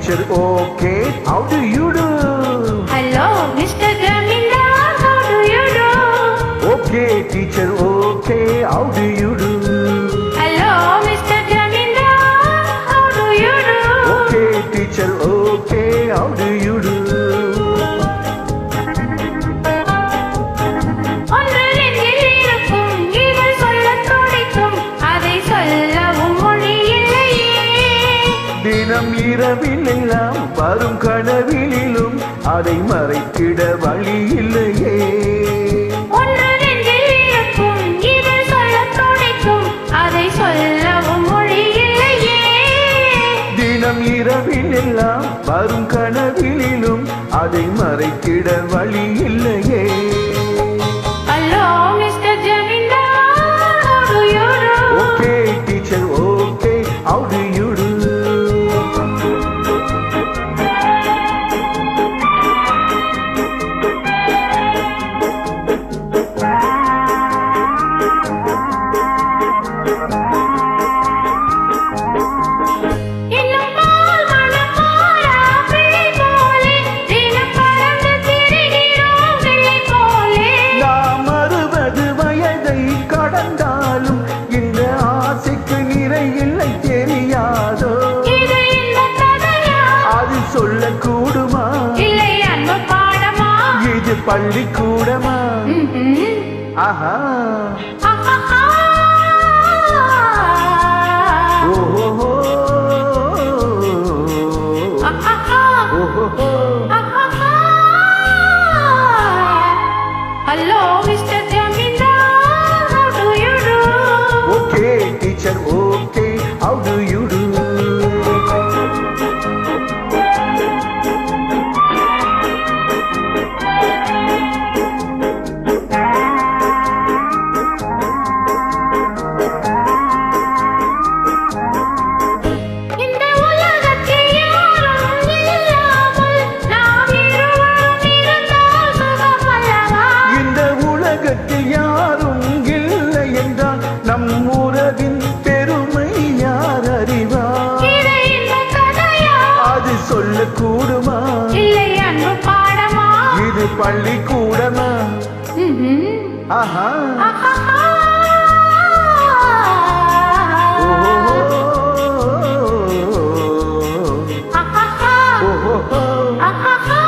teacher, okay, how do you do? Hello, Mr. Jamindar, how do you do? Okay, teacher, okay, how do you do? Hello, Mr. Jamindar, how do you do? Okay, teacher, okay, how do you do? ஒன்று நெஞ்சில் இருக்கும் இவள் சொல்லத் துடிக்கும் அதை சொல்லவும் மொழி இல்லையே. தினம் இரவில் எல்லாம் வரும் கனவிலும் அதை மறைத்திட வழி இல்லையே. ஒன்று நெஞ்சில் இருக்கும் இவள் சொல்லத் துடிக்கும் அதை சொல்லவும் மொழி இல்லையே. தினம் இரவில் எல்லாம் வரும் கனவிலும் அதை மறைத்திட வழி இல்லையே. Hello, Mr. Jamindar, how do you do? Okay, teacher, okay, how do you do? இன்னும் பால் மணம் மாறா பிள்ளை போலே தினம் பறந்து திரிகிறோம் பிள்ளை போலே. நாம் 60 வயதை கடந்தாலும் இந்த ஆசைக்கு நிறை இல்லை தெரியாதோ? இது இன்பக் கதையா? அது சொல்லக்கூடுமா? இல்லை அன்பு பாடமா? இது பள்ளிக்கூடமா? ஆஹா, ஆஹாஹா. ஓஹோ, ஆஹாஹா. ஓஹோ. ஆஹாஹா. Hello, Mr. Jamindar, how do you do? Okay, teacher, okay, how do you do? இந்த உலகத்தில் யாரும் இல்லாமல் நாம் இருவரும் இருந்தால் சுகம் அல்லவா? இந்த உலகத்தில் யாரும் இல்லை என்றால் நம் உறவின் பெருமை யார் அறிவார்? இது இன்பக் கதையா? அது சொல்லக்கூடுமா? இல்லை அன்பு பாடமா? இது பள்ளிக்கூடமா? ஆஹா, ஆஹாஹா. ஓஹோ, ஆஹாஹா. ஓஹோ. ஆஹாஹா.